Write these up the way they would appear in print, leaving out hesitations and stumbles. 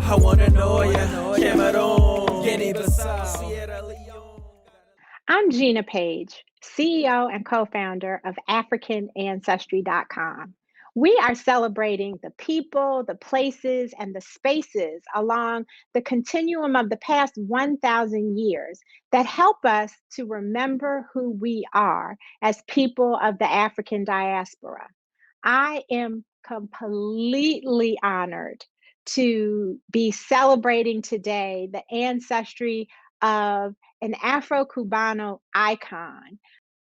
I wanna know ya, Cameroon, Guinea-Bissau, Sierra Leone. I'm Gina Page, CEO and co founder of AfricanAncestry.com. We are celebrating the people, the places, and the spaces along the continuum of the past 1,000 years that help us to remember who we are as people of the African diaspora. I am completely honored to be celebrating today the ancestry of an Afro-Cubano icon,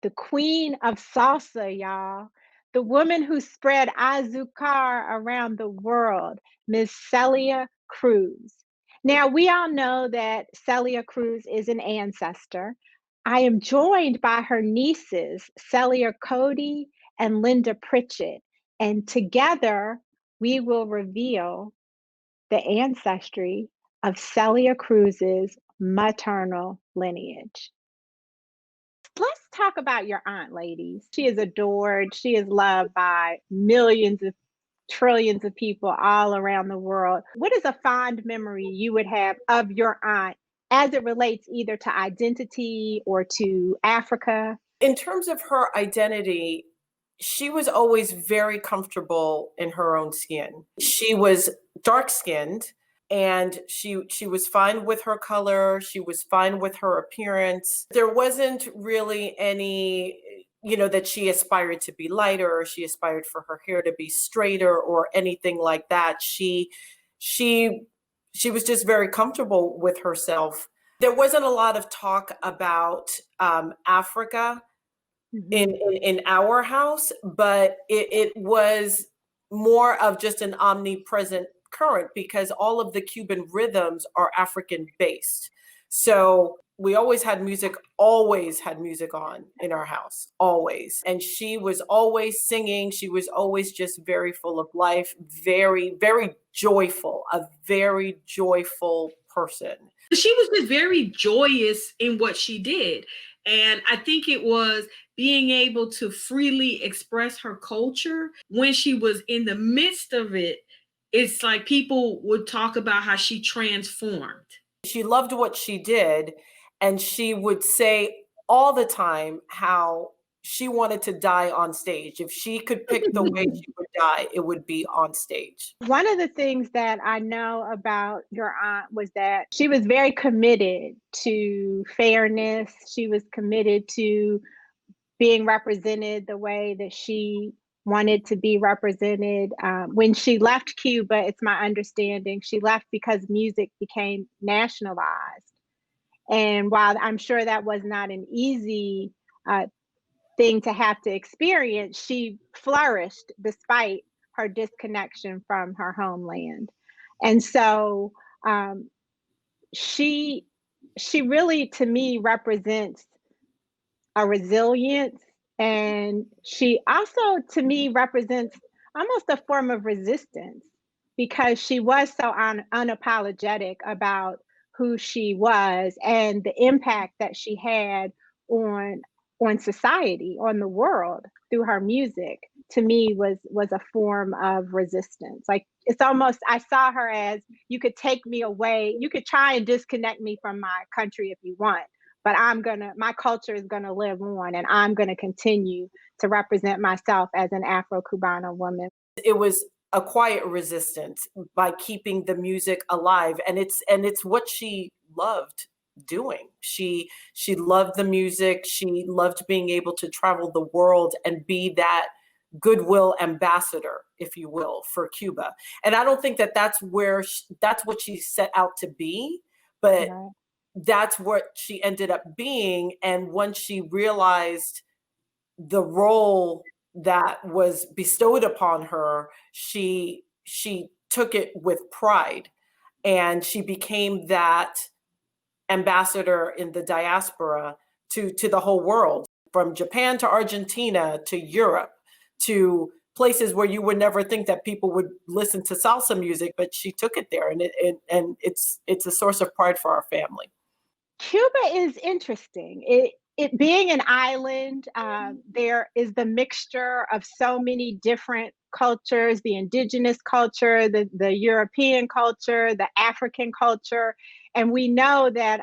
the queen of salsa, y'all, the woman who spread azucar around the world, Miss Celia Cruz. Now, we all know that Celia Cruz is an ancestor. I am joined by her nieces, Celia Cody and Linda Pritchett, and together we will reveal the ancestry of Celia Cruz's maternal lineage. Let's talk about your aunt, ladies. She is adored. She is loved by millions of trillions of people all around the world. What is a fond memory you would have of your aunt as it relates either to identity or to Africa? In terms of her identity, she was always very comfortable in her own skin. She was dark-skinned, and she was fine with her color. She was fine with her appearance. There wasn't really any, that she aspired to be lighter, or she aspired for her hair to be straighter or anything like that. She was just very comfortable with herself. There wasn't a lot of talk about Africa in our house, but it was more of just an omnipresent current because all of the Cuban rhythms are African based. So we always had music on in our house, always. And she was always singing. She was always just very full of life, very, very joyful, a very joyful person. She was just very joyous in what she did. And I think it was being able to freely express her culture when she was in the midst of it. It's like people would talk about how she transformed. She loved what she did. And she would say all the time how she wanted to die on stage. If she could pick the way she would die, it would be on stage. One of the things that I know about your aunt was that she was very committed to fairness. She was committed to being represented the way that she wanted to be represented. When she left Cuba, it's my understanding, she left because music became nationalized. And while I'm sure that was not an easy thing to have to experience, she flourished despite her disconnection from her homeland. And so she really, to me, represents a resilience. And she also, to me, represents almost a form of resistance because she was so unapologetic about who she was and the impact that she had on society, on the world through her music. To me, was a form of resistance. Like, it's almost, I saw her as, you could take me away, you could try and disconnect me from my country if you want, but my culture is gonna live on, and I'm gonna continue to represent myself as an Afro-Cubana woman. It was a quiet resistance by keeping the music alive, and it's what she loved doing. She loved the music. She loved being able to travel the world and be that goodwill ambassador, if you will, for Cuba. And I don't think that that's what she set out to be, but right. That's what she ended up being. And once she realized the role that was bestowed upon her, she took it with pride, and she became that ambassador in the diaspora to the whole world, from Japan to Argentina to Europe to places where you would never think that people would listen to salsa music, but she took it there, and it's a source of pride for our family. Cuba is interesting. It being an island, there is the mixture of so many different cultures, the indigenous culture, the European culture, the African culture. And we know that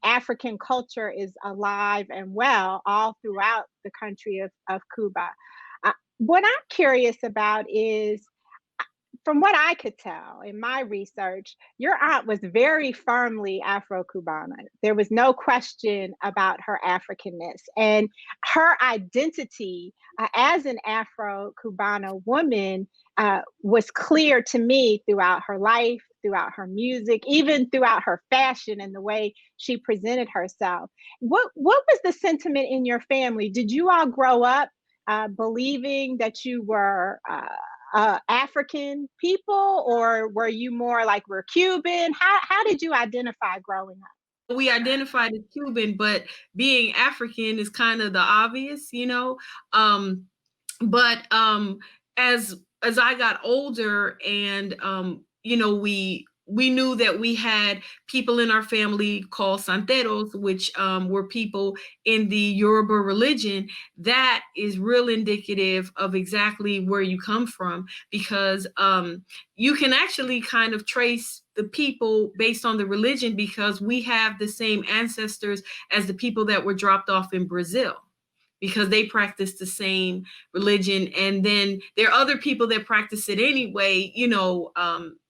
African culture is alive and well all throughout the country of Cuba. What I'm curious about is, from what I could tell in my research, your aunt was very firmly Afro-Cubana. There was no question about her Africanness. And her identity as an Afro-Cubana woman was clear to me throughout her life, throughout her music, even throughout her fashion and the way she presented herself. What was the sentiment in your family? Did you all grow up believing that you were African people, or were you more like we're Cuban? How did you identify growing up? We identified as Cuban, but being African is kind of the obvious, you know. But as I got older, and you know, we knew that we had people in our family called santeros, which were people in the Yoruba religion. That is real indicative of exactly where you come from, because you can actually kind of trace the people based on the religion, because we have the same ancestors as the people that were dropped off in Brazil, because they practice the same religion. And then there are other people that practice it anyway, you know,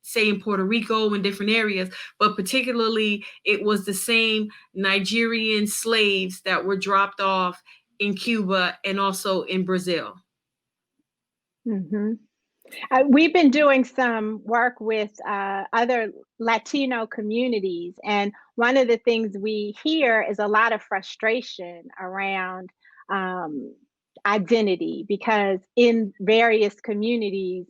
say in Puerto Rico and different areas, but particularly it was the same Nigerian slaves that were dropped off in Cuba and also in Brazil. Mm-hmm. We've been doing some work with other Latino communities, and one of the things we hear is a lot of frustration around identity, because in various communities,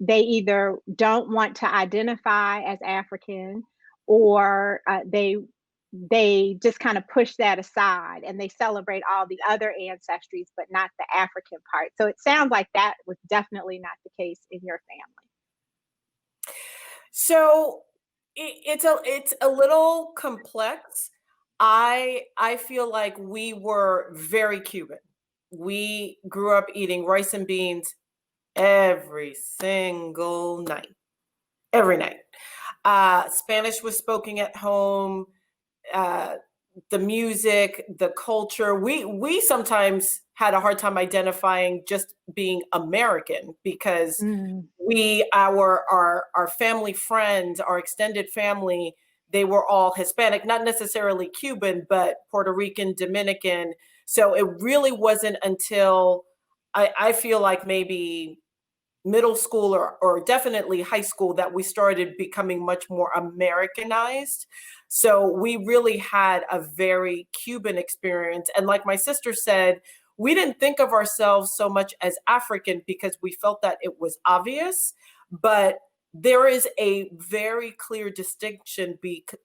they either don't want to identify as African, or they just kind of push that aside and they celebrate all the other ancestries, but not the African part. So it sounds like that was definitely not the case in your family. So it's a little complex. I feel like we were very Cuban. We grew up eating rice and beans every single night, every night. Spanish was spoken at home. The music, the culture. We sometimes had a hard time identifying just being American, because our family friends, our extended family, they were all Hispanic, not necessarily Cuban, but Puerto Rican, Dominican. So it really wasn't until I feel like maybe middle school or definitely high school that we started becoming much more Americanized. So we really had a very Cuban experience. And like my sister said, we didn't think of ourselves so much as African because we felt that it was obvious, but there is a very clear distinction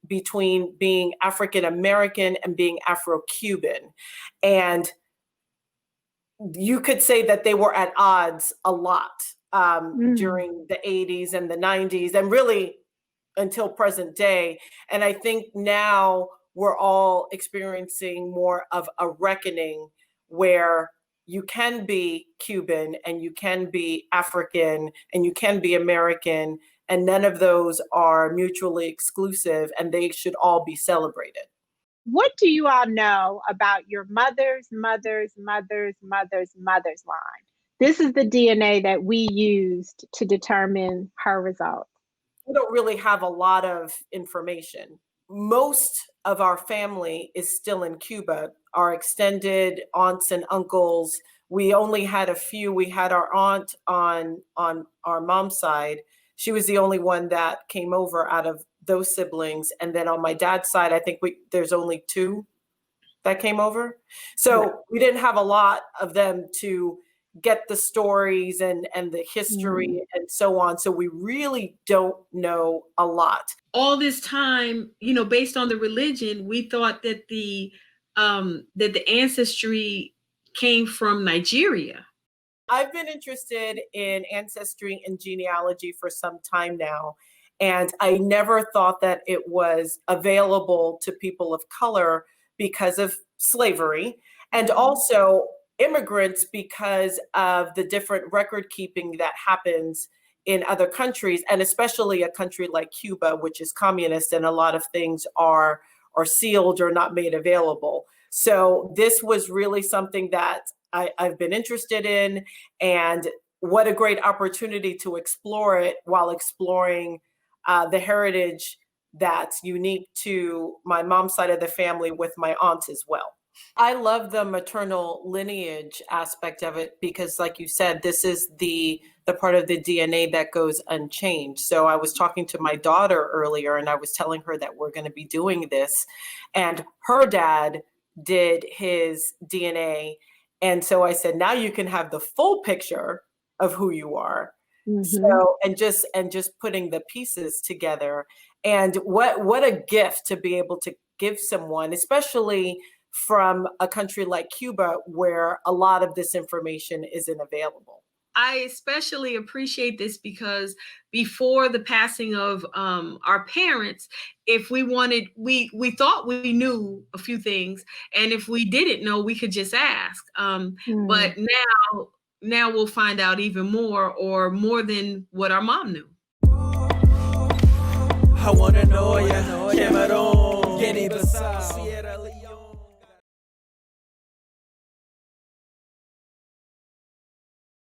between being African American and being Afro-Cuban. And you could say that they were at odds a lot during the 80s and the 90s, and really until present day. And I think now we're all experiencing more of a reckoning where you can be Cuban and you can be African and you can be American, and none of those are mutually exclusive, and they should all be celebrated. What do you all know about your mother's mother's mother's mother's mother's line? This is the DNA that we used to determine her results. We don't really have a lot of information. Most of our family is still in Cuba. Our extended aunts and uncles, we only had a few. We had our aunt on our mom's side. She was the only one that came over out of those siblings. And then on my dad's side, I think there's only two that came over. So we didn't have a lot of them to get the stories and the history and so on. So we really don't know a lot. All this time, you know, based on the religion, we thought that the ancestry came from Nigeria. I've been interested in ancestry and genealogy for some time now, and I never thought that it was available to people of color because of slavery. And also, immigrants because of the different record keeping that happens in other countries, and especially a country like Cuba, which is communist, and a lot of things are sealed or not made available. So this was really something that I've been interested in, and what a great opportunity to explore it while exploring the heritage that's unique to my mom's side of the family with my aunts as well. I love the maternal lineage aspect of it because, like you said, this is the part of the DNA that goes unchanged. So I was talking to my daughter earlier, and I was telling her that we're going to be doing this, and her dad did his DNA. And so I said, now you can have the full picture of who you are. Mm-hmm. So, and just putting the pieces together. And what a gift to be able to give someone, especially from a country like Cuba, where a lot of this information isn't available. I especially appreciate this because before the passing of our parents, if we wanted, we thought we knew a few things, and if we didn't know, we could just ask. But now we'll find out even more, or more than what our mom knew. I wanna know ya, Cameron, Guinea-Bissau, Sierra